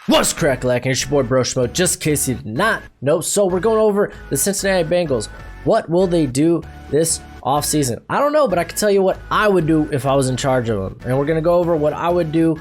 What's crack like? It's your boy Broshmo, just in case you did not know. So we're going over the Cincinnati Bengals. What will they do this offseason? I don't know, but I can tell you what I would do if I was in charge of them. And we're going to go over what I would do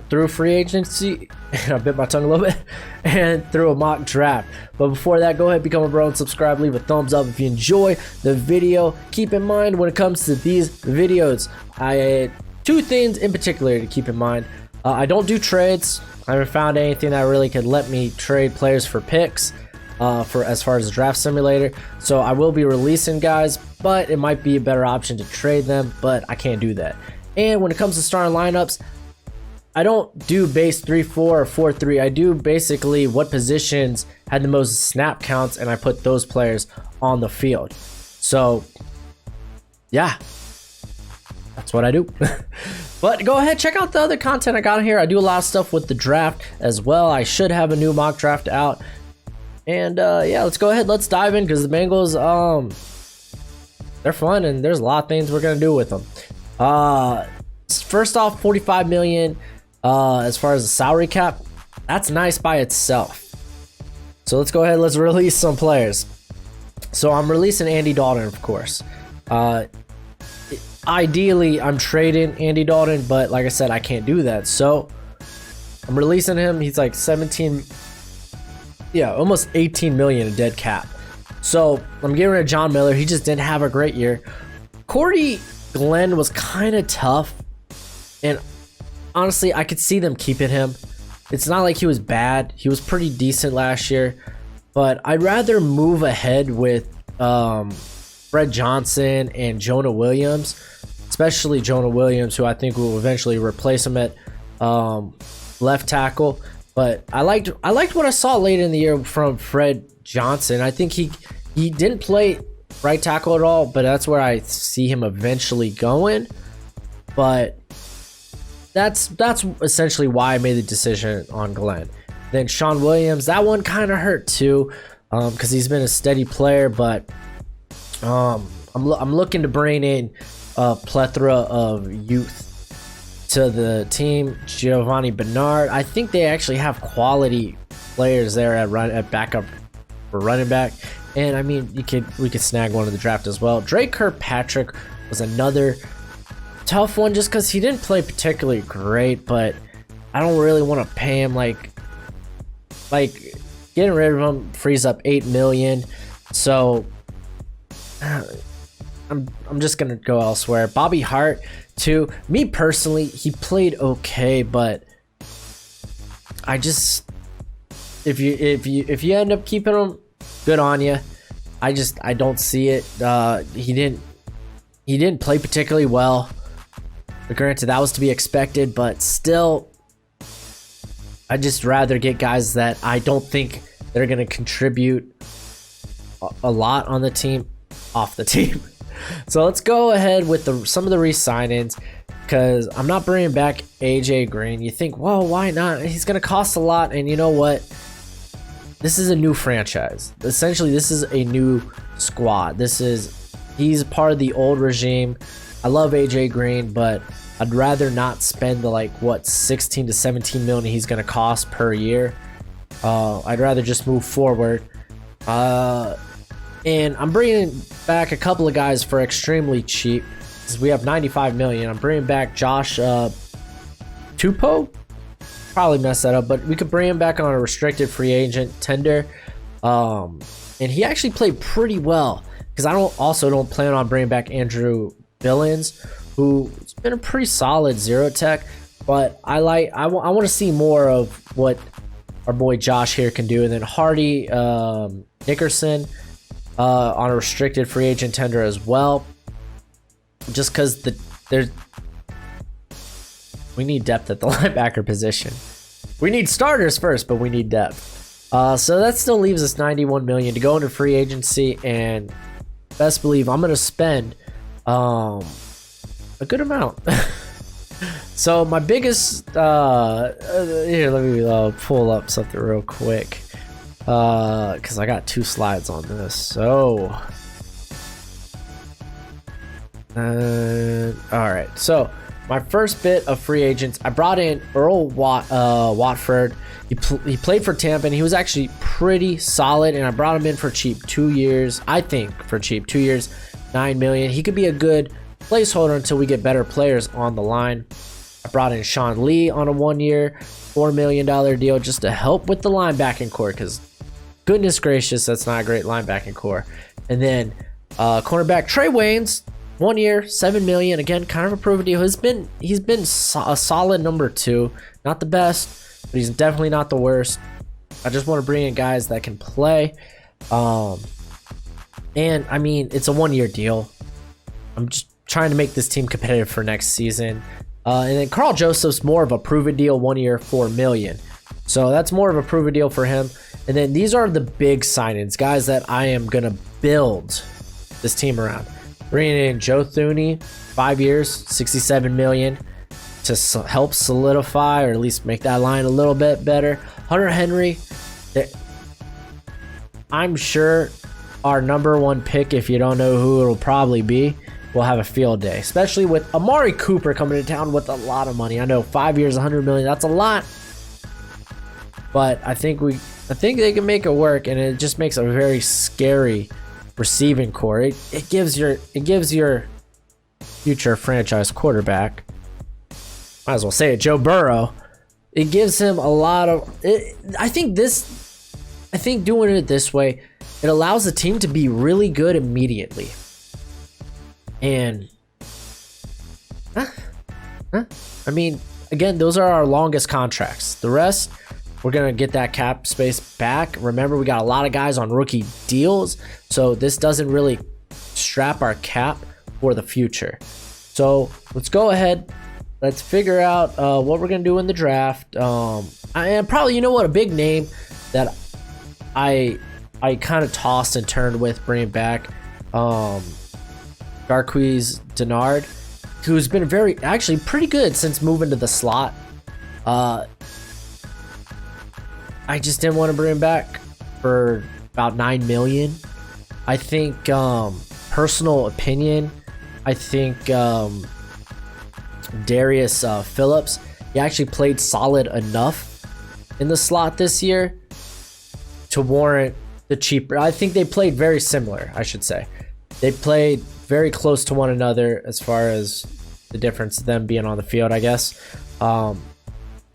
through free agency. I bit my tongue a little bit. And through a mock draft. But before that, go ahead, become a bro and subscribe. Leave a thumbs up if you enjoy the video. Keep in mind when it comes to these videos, I had two things in particular to keep in mind. I don't do trades. I haven't found anything that really could let me trade players for picks for as far as the draft simulator. So I will be releasing guys, but it might be a better option to trade them, but I can't do that. And when it comes to starting lineups, I don't do base 3-4 or 4-3. I do basically what positions had the most snap counts, and I put those players on the field. So yeah, that's what I do. But go ahead, check out the other content I got here. I do a lot of stuff with the draft as well. I should have a new mock draft out. And yeah, let's go ahead. Let's dive in because the Bengals, they're fun and there's a lot of things we're going to do with them. First off, $45 million as far as the salary cap. That's nice by itself. So let's go ahead. Let's release some players. So I'm releasing Andy Dalton, of course. Ideally, I'm trading Andy Dalton, but like I said, I can't do that. So I'm releasing him. He's like 17, yeah, almost 18 million in dead cap. So I'm getting rid of John Miller. He just didn't have a great year. Cordy Glenn was kind of tough, and honestly, I could see them keeping him. It's not like he was bad. He was pretty decent last year, but I'd rather move ahead with Fred Johnson and Jonah Williams, especially Jonah Williams, who I think will eventually replace him at left tackle. But I liked what I saw late in the year from Fred Johnson. I think he didn't play right tackle at all, but that's where I see him eventually going. But that's essentially why I made the decision on Glenn. Then Sean Williams, that one kind of hurt too, because he's been a steady player, but I'm looking to bring in a plethora of youth to the team. Giovanni Bernard, I think they actually have quality players there at backup for running back, and I mean we could snag one in the draft as well. Drake Kirkpatrick was another tough one just because he didn't play particularly great, but I don't really want to pay him like getting rid of him frees up $8 million. So I'm just gonna go elsewhere. Bobby Hart too. Me personally, he played okay, but I just if you end up keeping him, good on you. I don't see it. He didn't play particularly well. But granted, that was to be expected, but still, I'd just rather get guys that I don't think they're gonna contribute a lot on the team off the team. So let's go ahead with some of the re-signings, because I'm not bringing back AJ Green. You think, well, why not? He's going to cost a lot, and you know what? This is a new franchise. Essentially, this is a new squad. He's part of the old regime. I love AJ Green, but I'd rather not spend the 16 to 17 million he's going to cost per year. I'd rather just move forward. And I'm bringing back a couple of guys for extremely cheap. We have 95 million. I'm bringing back Josh Tupou. Probably messed that up, but we could bring him back on a restricted free agent tender. And he actually played pretty well, because I don't plan on bringing back Andrew Billings, who's been a pretty solid zero tech. But I want to see more of what our boy Josh here can do. And then Hardy Nickerson on a restricted free agent tender as well, just because we need depth at the linebacker position. We need starters first, but we need depth. So that still leaves us 91 million to go into free agency, and best believe I'm gonna spend a good amount. So my biggest here, let me pull up something real quick, because I got two slides on this. So all right, so my first bit of free agents, I brought in Earl Watford. He played for Tampa, and he was actually pretty solid, and I brought him in for cheap, 2 years. I think for cheap, 2 years, $9 million. He could be a good placeholder until we get better players on the line. I brought in Sean Lee on a 1 year, $4 million deal just to help with the linebacking core, because goodness gracious, that's not a great linebacking core. And then cornerback Trey Waynes, 1 year, $7 million. Again, kind of a proven deal. He's been a solid number 2. Not the best, but he's definitely not the worst. I just want to bring in guys that can play. And I mean, it's a 1 year deal. I'm just trying to make this team competitive for next season. And then Carl Joseph's more of a proven deal, 1 year, $4 million. So that's more of a proven deal for him. And then these are the big signings, guys that I am going to build this team around. Bringing in Joe Thuney, 5 years, $67 million to help solidify or at least make that line a little bit better. Hunter Henry, I'm sure our number 1 pick, if you don't know who it'll probably be, will have a field day, especially with Amari Cooper coming to town with a lot of money. I know 5 years, $100 million, that's a lot, but I think they can make it work, and it just makes a very scary receiving core. It gives your future franchise quarterback, might as well say it, Joe Burrow. It gives him a lot of. I think doing it this way, it allows the team to be really good immediately. And I mean, again, those are our longest contracts. The rest, we're going to get that cap space back. Remember, we got a lot of guys on rookie deals, so this doesn't really strap our cap for the future. So let's go ahead. Let's figure out what we're going to do in the draft. And probably, you know what, a big name that I kind of tossed and turned with bringing back Darqueze Dennard, who's been actually pretty good since moving to the slot. I just didn't want to bring him back for about $9 million. I think, personal opinion, I think Darius Phillips, he actually played solid enough in the slot this year to warrant the cheaper. I think they played very similar, I should say. They played very close to one another as far as the difference of them being on the field, I guess.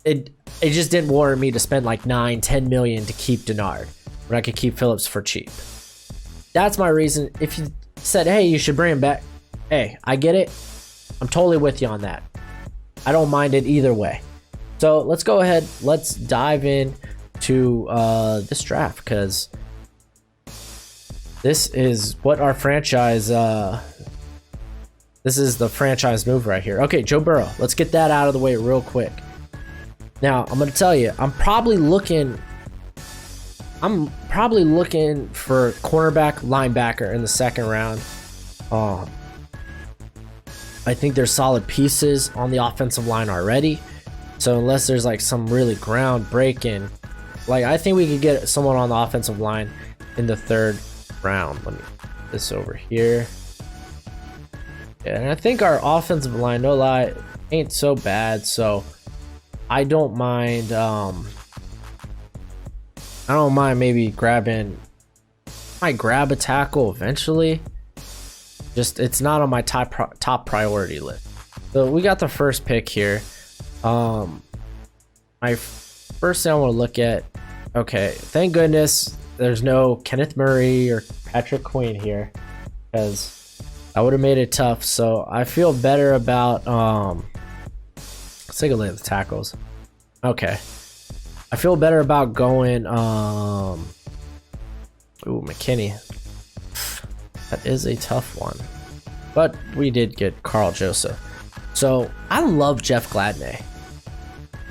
It just didn't warrant me to spend like $9-10 million to keep Dennard when I could keep Phillips for cheap. That's my reason. If you said, hey, you should bring him back, hey, I get it. I'm totally with you on that. I don't mind it either way. So let's go ahead. Let's dive in to this draft, because this is what our franchise, this is the franchise move right here. Okay, Joe Burrow. Let's get that out of the way real quick. Now, I'm going to tell you, I'm probably looking for cornerback, linebacker in the second round. I think there's solid pieces on the offensive line already. So unless there's like some really groundbreaking, like I think we could get someone on the offensive line in the third round. Let me put this over here. Yeah, and I think our offensive line, no lie, ain't so bad. So I don't mind. I don't mind maybe grabbing. I grab a tackle eventually. Just it's not on my top priority list. So we got the first pick here. My first thing I want to look at. Okay, thank goodness there's no Kenneth Murray or Patrick Queen here, because that would have made it tough. So I feel better about let's take a look at the tackles. Okay, I feel better about going ooh, McKinney. That is a tough one, but we did get Carl Joseph. So I love Jeff Gladney.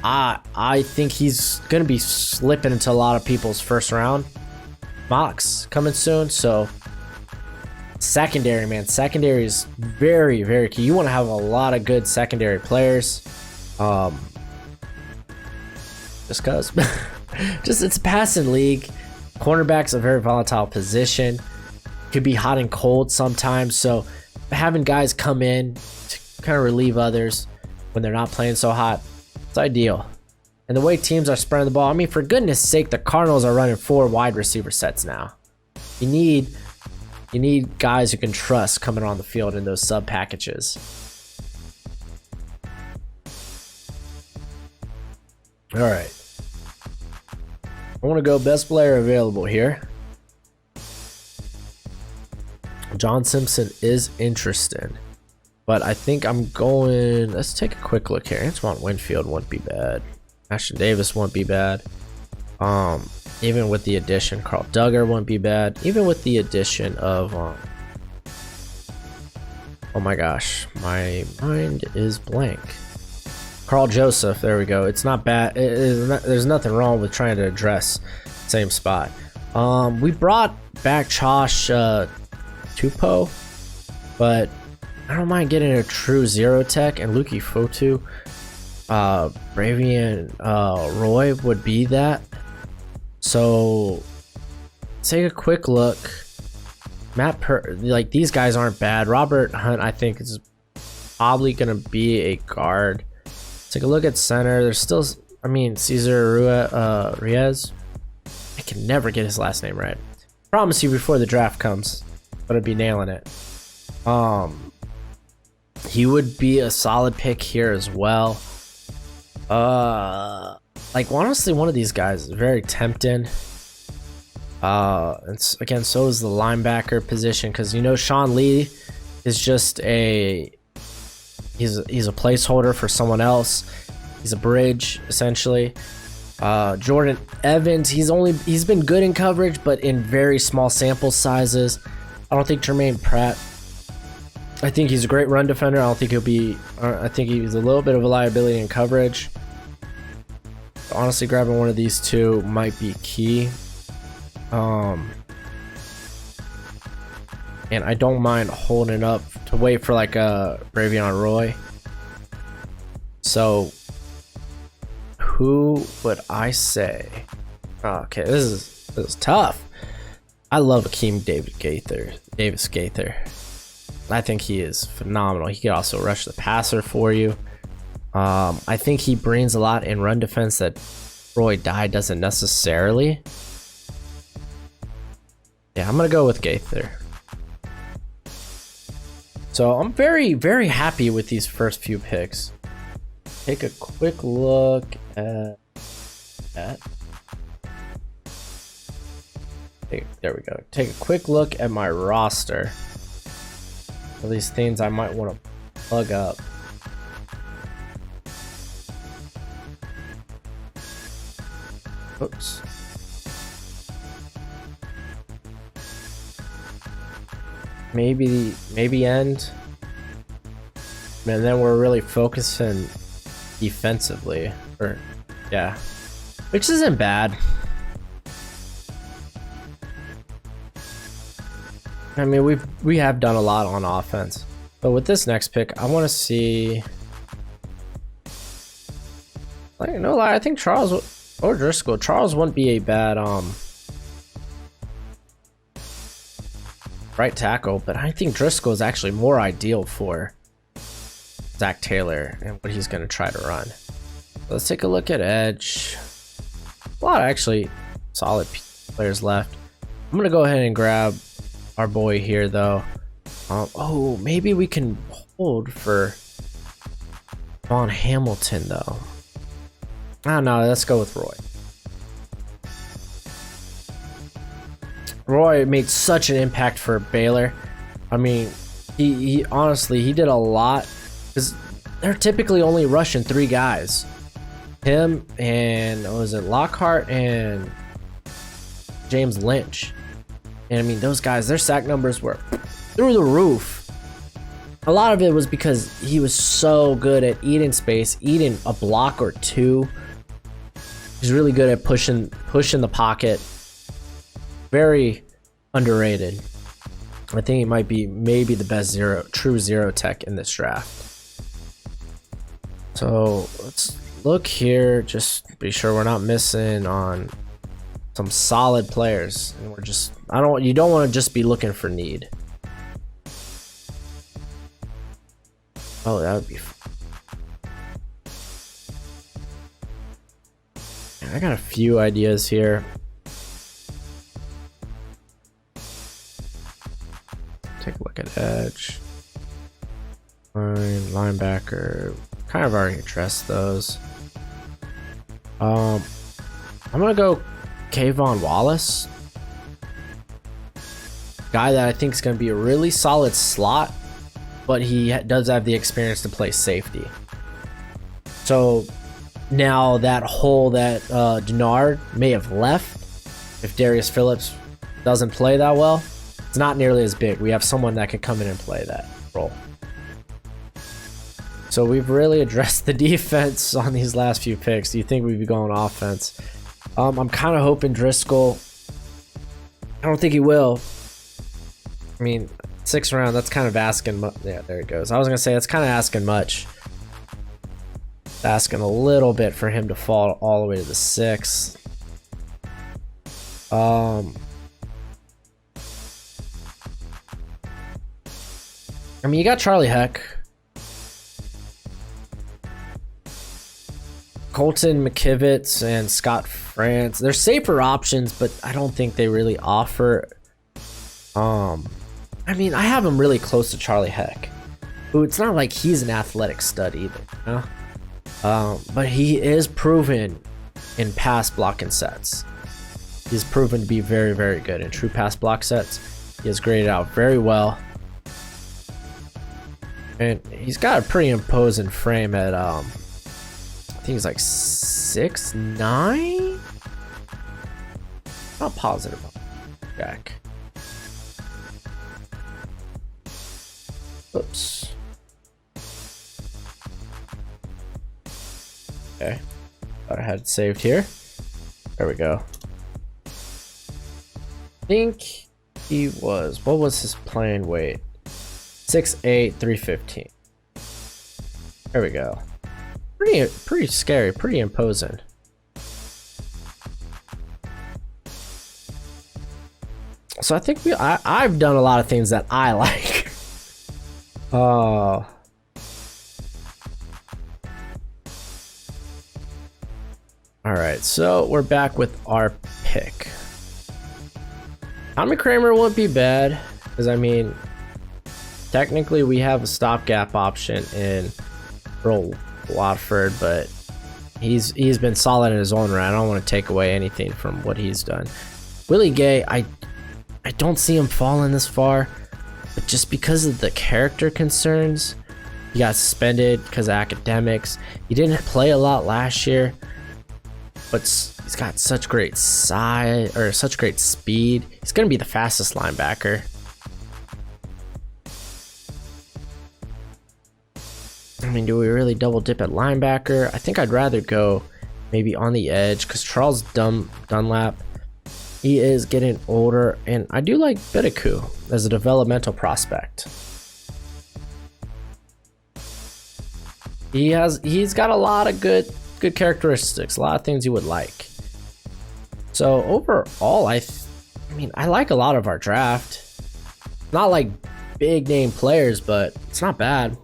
I think he's gonna be slipping into a lot of people's first round mocks coming soon. So secondary, man, secondary is very, very key. You want to have a lot of good secondary players. Just cause, just it's a passing league. Cornerback's a very volatile position. Could be hot and cold sometimes. So having guys come in to kind of relieve others when they're not playing so hot. It's ideal. And the way teams are spreading the ball, I mean, for goodness sake, the Cardinals are running 4 wide receiver sets now. You need guys you can trust coming on the field in those sub packages. All right. I want to go best player available here. John Simpson is interesting, but I think I'm going. Let's take a quick look here. Antoine Winfield won't be bad. Ashton Davis won't be bad. Even with the addition, Carl Duggar won't be bad. Even with the addition of, oh my gosh, my mind is blank. Carl Joseph, there we go. It's not bad. There's nothing wrong with trying to address same spot. We brought back Josh Tupou, but I don't mind getting a true zero tech, and Luki Fotu, Bravian Roy would be that. So take a quick look. Like these guys aren't bad. Robert Hunt, I think, is probably gonna be a guard. Take a look at center. There's still, I mean, Cesar Reyes. I can never get his last name right. Promise you before the draft comes, but I'd be nailing it. He would be a solid pick here as well. Like honestly, one of these guys is very tempting. And again, so is the linebacker position, because you know Sean Lee is just a he's a placeholder for someone else. He's a bridge essentially. Jordan Evans, he's been good in coverage, but in very small sample sizes. I don't think Jermaine Pratt. I think he's a great run defender. I don't think he'll be. I think he's a little bit of a liability in coverage. Honestly, grabbing one of these two might be key. And I don't mind holding up to wait for like a Bravion Roy. So who would I say? Okay, this is tough. I love Akeem Davis Gaither. I think he is phenomenal. He could also rush the passer for you. I think he brings a lot in run defense that Roy Dye doesn't necessarily. Yeah, I'm gonna go with Gaither. So I'm very, very happy with these first few picks. Take a quick look at that. There we go. Take a quick look at my roster. All these things I might want to plug up. Oops. Maybe end. And then we're really focusing defensively. Or yeah. Which isn't bad. I mean, we have done a lot on offense. But with this next pick, I want to see. Like, no lie, I think Charles or Driscoll. Charles wouldn't be a bad right tackle, but I think Driscoll is actually more ideal for Zach Taylor and what he's going to try to run. Let's take a look at edge. A lot of actually solid players left. I'm going to go ahead and grab our boy here, though. Oh, maybe we can hold for Von Hamilton, though. I don't know. Let's go with Roy. Roy made such an impact for Baylor. I mean, he honestly, he did a lot. Because they're typically only rushing 3 guys. Him and, what was it, Lockhart and James Lynch. And I mean, those guys, their sack numbers were through the roof. A lot of it was because he was so good at eating space, eating a block or 2. He's really good at pushing the pocket. Very underrated. I think he might be maybe the best true zero tech in this draft. So let's look here. Just be sure we're not missing on some solid players. And we're just you don't want to just be looking for need. Oh, that would be I got a few ideas here. Take a look at edge. Linebacker. Kind of already addressed those. I'm gonna go Kayvon Wallace. Guy that I think is gonna be a really solid slot, but he does have the experience to play safety. So now that hole that Denard may have left, if Darius Phillips doesn't play that well, it's not nearly as big. We have someone that can come in and play that role. So we've really addressed the defense on these last few picks. Do you think we'd be going offense? I'm kind of hoping Driscoll. I don't think he will. I mean, 6th round, that's kind of asking much. Yeah, there it goes. I was going to say, that's kind of asking much. It's asking a little bit for him to fall all the way to the 6th. I mean, you got Charlie Heck. Colton McKivitz and Scott France. They're safer options, but I don't think they really offer. I mean, I have him really close to Charlie Heck, who it's not like he's an athletic stud either, you know? But he is proven in pass blocking sets. He's proven to be very, very good in true pass block sets. He has graded out very well. And he's got a pretty imposing frame at, I think he's like 6'9". Not positive on Jack. Oops. Okay. Thought I had it saved here. There we go. I think he was, what was his playing weight? 6'8", 315. There we go. Pretty scary, pretty imposing. So I think I've done a lot of things that I like. All right, so we're back with our pick. Tommy Kramer wouldn't be bad, because I mean, technically we have a stopgap option in Earl Watford, but he's been solid in his own right. I don't want to take away anything from what he's done. Willie Gay, I don't see him falling this far, but just because of the character concerns, he got suspended because of academics. He didn't play a lot last year, but he's got such great size, or such great speed. He's going to be the fastest linebacker. I mean, do we really double dip at linebacker? I think I'd rather go maybe on the edge, because Charles Dunlap, he is getting older, and I do like Bidaku as a developmental prospect. He's got a lot of good characteristics, a lot of things you would like. So overall, I mean, I like a lot of our draft. Not like big name players, but it's not bad.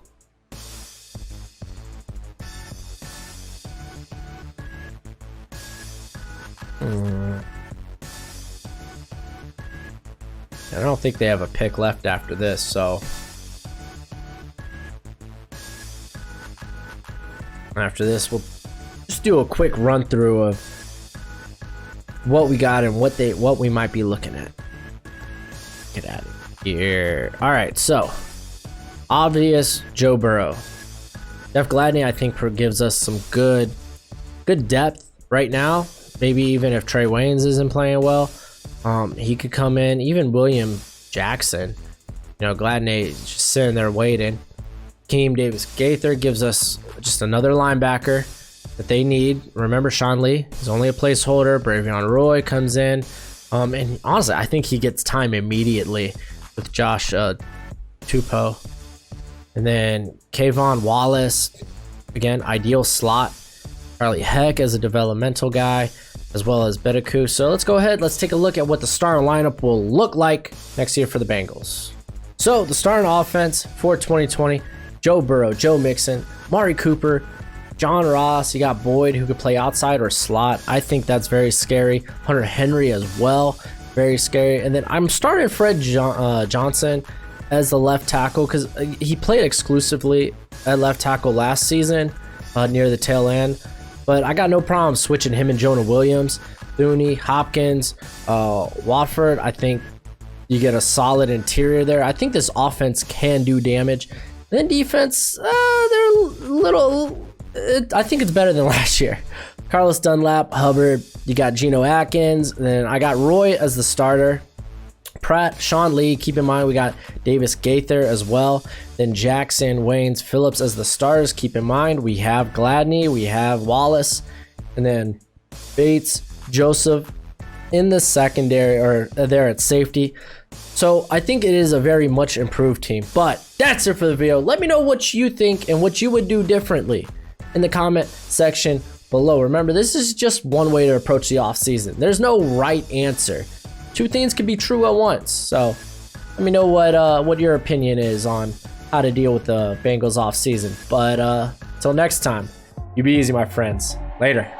I don't think they have a pick left after this, so after this we'll just do a quick run through of what we got and what we might be looking at. Get out of here. All right, so obvious Joe Burrow. Jeff Gladney, I think, gives us some good depth right now. Maybe even if Trey Waynes isn't playing well, he could come in. Even William Jackson, you know, Gladney is just sitting there waiting. Keem Davis-Gaither gives us just another linebacker that they need. Remember, Sean Lee is only a placeholder. Bravion Roy comes in, and honestly, I think he gets time immediately with Josh Tupou. And then Kayvon Wallace, again, ideal slot. Charlie Heck as a developmental guy, as well as Bidaku. So let's go ahead. Let's take a look at what the starting lineup will look like next year for the Bengals. So the starting offense for 2020, Joe Burrow, Joe Mixon, Mari Cooper, John Ross, you got Boyd who could play outside or slot. I think that's very scary. Hunter Henry as well, very scary. And then I'm starting Fred Johnson as the left tackle because he played exclusively at left tackle last season near the tail end. But I got no problem switching him and Jonah Williams, Thuney, Hopkins, Watford. I think you get a solid interior there. I think this offense can do damage. And then defense, they're a little... I think it's better than last year. Carlos Dunlap, Hubbard, you got Geno Atkins, and then I got Roy as the starter. Pratt, Sean Lee, keep in mind we got Davis Gaither as well. Then Jackson, Waynes, Phillips as the starters. Keep in mind we have Gladney, we have Wallace, and then Bates, Joseph in the secondary or there at safety. So I think it is a very much improved team. But that's it for the video. Let me know what you think and what you would do differently in the comment section below. Remember, this is just one way to approach the offseason. There's no right answer. Two things can be true at once. So let me know what your opinion is on how to deal with the Bengals offseason. But until next time, you be easy, my friends. Later.